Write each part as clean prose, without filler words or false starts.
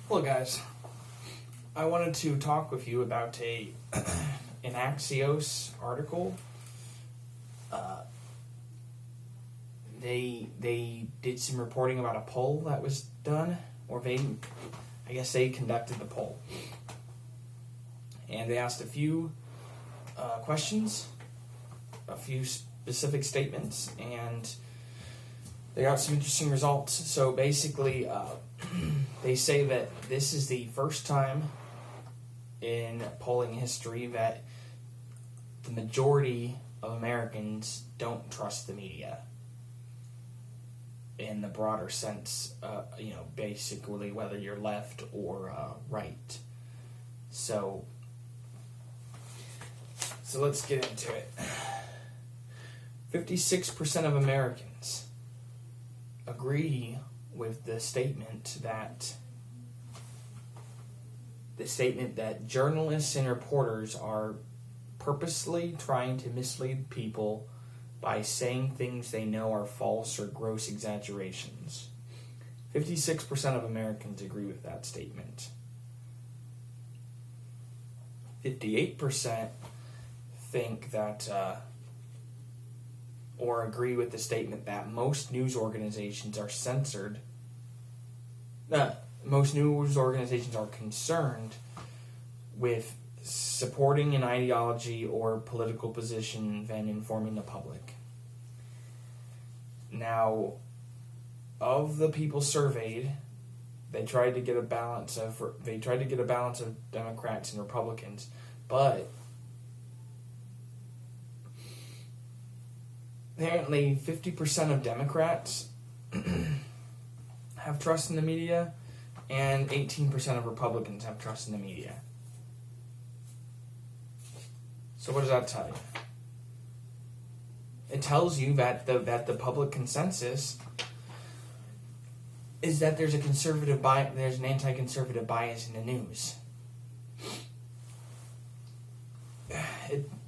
Hello, guys. I wanted to talk with you about an Axios article. They did some reporting about a poll that was done, or I guess they conducted the poll, and they asked a few questions, a few specific statements, and they got some interesting results. So basically, they say that this is the first time in polling history that the majority of Americans don't trust the media in the broader sense, basically whether you're left or right. So let's get into it. 56% of Americans agree with the statement that journalists and reporters are purposely trying to mislead people by saying things they know are false or gross exaggerations. 56% of Americans agree with that statement. 58% think that or agree with the statement that most news organizations are censored. Most news organizations are concerned with supporting an ideology or political position than informing the public. Now, of the people surveyed, they tried to get a balance of Democrats and Republicans, but apparently 50% of Democrats have trust in the media, and 18% of Republicans have trust in the media. So what does that tell you? It tells you that the public consensus is that there's an anti-conservative bias in the news.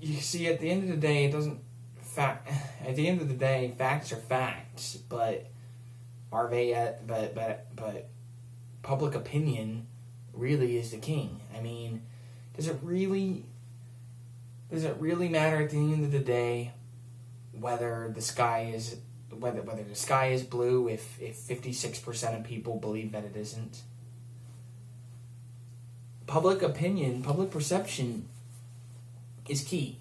You see, at the end of the day, At the end of the day, facts are facts, but are they? But public opinion really is the king. I mean, does it really matter at the end of the day whether the sky is blue if 56% of people believe that it isn't? Public opinion, public perception is key.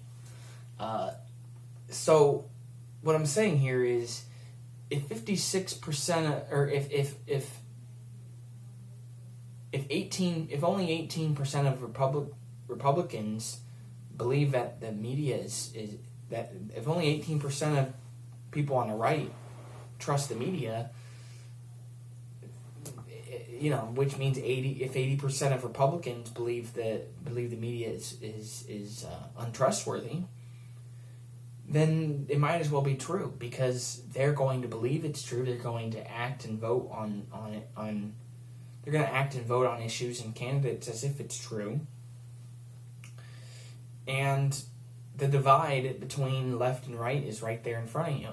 So what I'm saying here is, if 56% or if only 18% of Republicans believe that the media is that if only 18% of people on the right trust the media, which means if 80% of Republicans believe the media is untrustworthy, then it might as well be true, because they're going to believe it's true. They're going to act and vote on it. They're going to act and vote on issues and candidates as if it's true. And the divide between left and right is right there in front of you.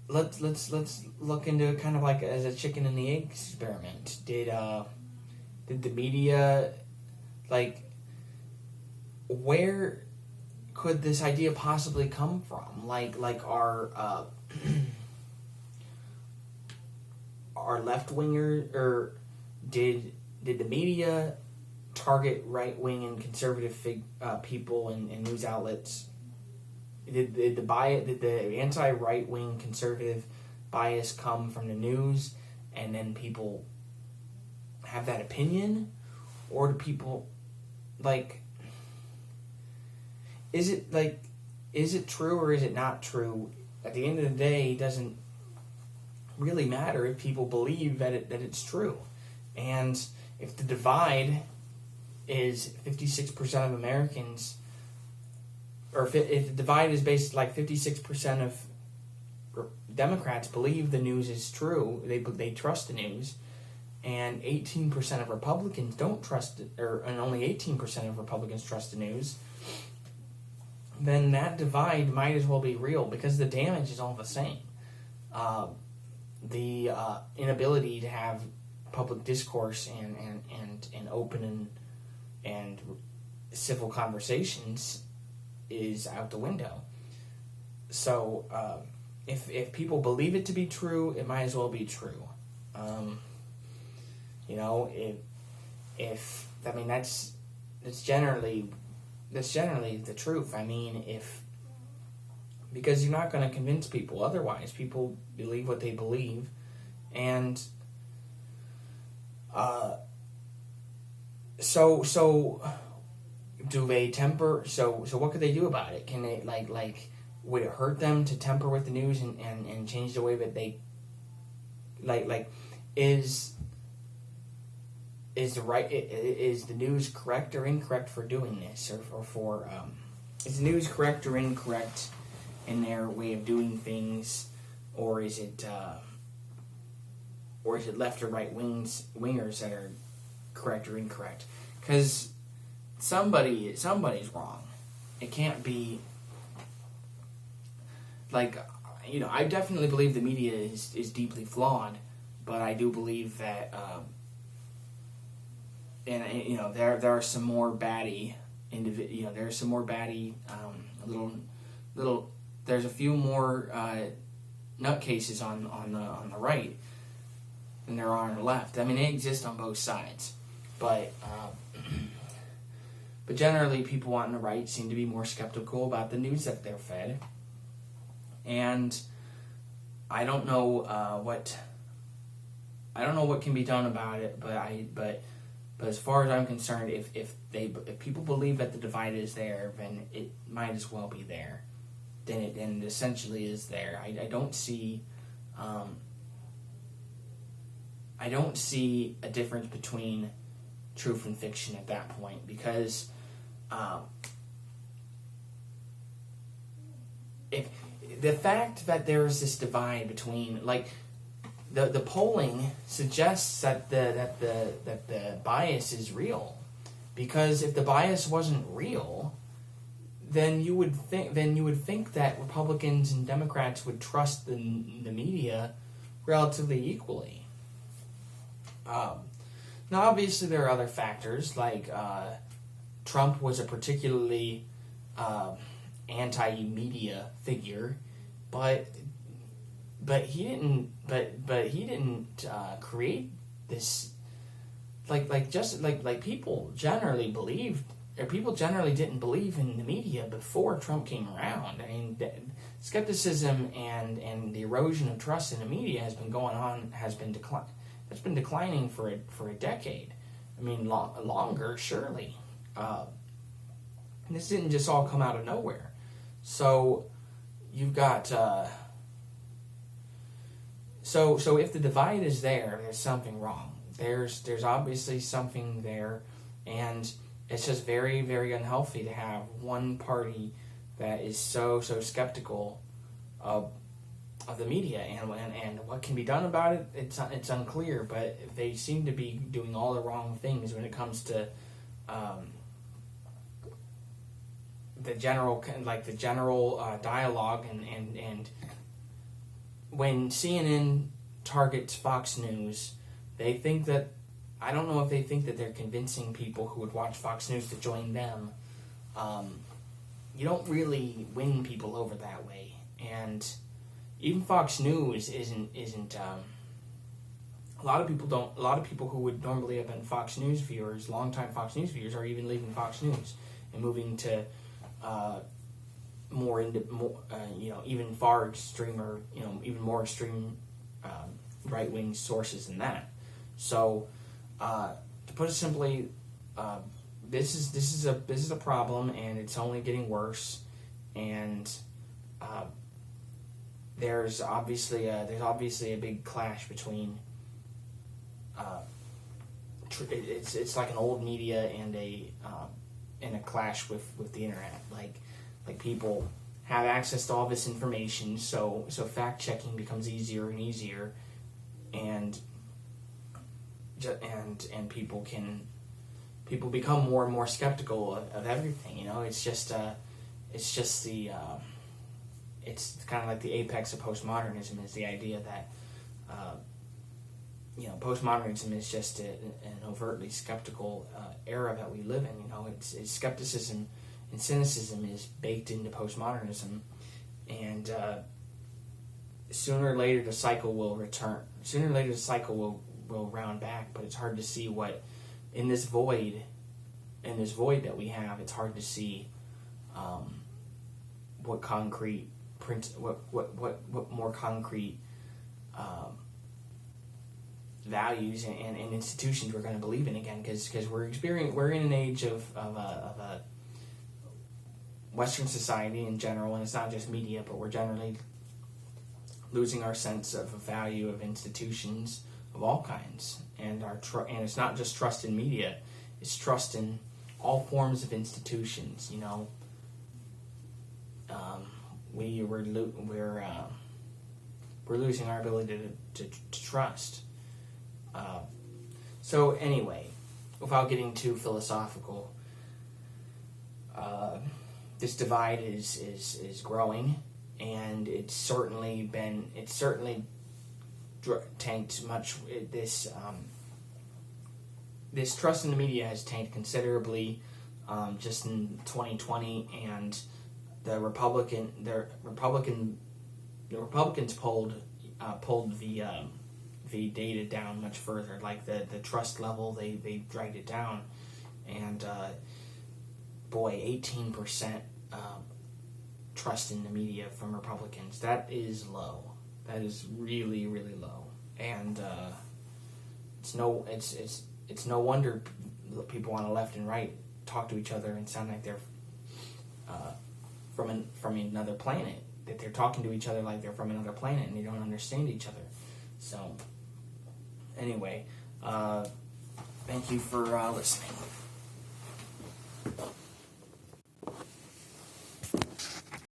Let's look into it kind of like as a chicken and the egg experiment. Did the media, where could this idea possibly come from? Our left-wingers, or did the media target right-wing and conservative people and news outlets? Did the anti-right-wing conservative bias come from the news, and then people have that opinion? Or do people, is it true or is it not true? At the end of the day, it doesn't really matter if people believe that it's true. And if the divide is 56% of Americans, or if the divide is based 56% of Democrats believe the news is true, they trust the news, and 18% of Republicans don't trust it, and only 18% of Republicans trust the news, then that divide might as well be real, because the damage is all the same. the inability to have public discourse and open and civil conversations is out the window. So if people believe it to be true, it might as well be true. If I mean that's generally the truth. I mean, because you're not going to convince people otherwise. People believe what they believe, and so do they temper? So what could they do about it? Can they would it hurt them to temper with the news and change the way that they is the news correct or incorrect for doing this, or for is the news correct or incorrect in their way of doing things, or is it left or right wingers that are correct or incorrect? Because somebody's wrong. It can't be I definitely believe the media is deeply flawed, but I do believe that there are some more baddie there's some more baddie little there's a few more nutcases on the right than there are on the left. I mean, they exist on both sides, but generally people on the right seem to be more skeptical about the news that they're fed, and I don't know what can be done about it, but as far as I'm concerned, if people believe that the divide is there, then it might as well be there. Then it essentially is there. I don't see a difference between truth and fiction at that point, because if the fact that there is this divide between the polling suggests that the bias is real, because if the bias wasn't real, then you would think that Republicans and Democrats would trust the media relatively equally. Now, obviously, there are other factors, like Trump was a particularly anti-media figure, but he didn't create this. People generally believed. Or people generally didn't believe in the media before Trump came around. I mean, skepticism and the erosion of trust in the media has been declining for a decade. I mean, longer, surely. This didn't just all come out of nowhere. So you've got so if the divide is there's something wrong. There's obviously something there, and it's just very, very unhealthy to have one party that is so skeptical of the media, and what can be done about it. It's unclear, but they seem to be doing all the wrong things when it comes to the general dialogue, and when CNN targets Fox News, they think that. I don't know if they think that they're convincing people who would watch Fox News to join them. You don't really win people over that way, and even Fox News isn't. A lot of people who would normally have been Fox News viewers, longtime Fox News viewers, are even leaving Fox News and moving to even far extreme, or even more extreme right wing sources than that. So. To put it simply, this is a problem, and it's only getting worse. And there's obviously a big clash between. It's like an old media and a clash with the internet. Like people have access to all this information, so fact checking becomes easier and easier, and people become more and more skeptical of everything. It's kind of like the apex of postmodernism is the idea that postmodernism is just an overtly skeptical era that we live in. It's skepticism and cynicism is baked into postmodernism, and sooner or later the cycle will return. Sooner or later the cycle will round back, but it's hard to see what in this void that we have. It's hard to see what concrete what more concrete values and institutions we're going to believe in again, because we're in an age of a Western society in general, and it's not just media, but we're generally losing our sense of value of institutions of all kinds, and and it's not just trust in media; it's trust in all forms of institutions. We're losing our ability to trust. So anyway, without getting too philosophical, this divide is growing, and it's certainly tanked much. This trust in the media has tanked considerably, just in 2020, and the Republicans pulled the data down much further. Like the trust level, they dragged it down, and 18% trust in the media from Republicans. That is low. That is really, really low, and it's no wonder people on the left and right talk to each other and sound like they're from another planet. That they're talking to each other like they're from another planet and they don't understand each other. So, anyway, thank you for listening.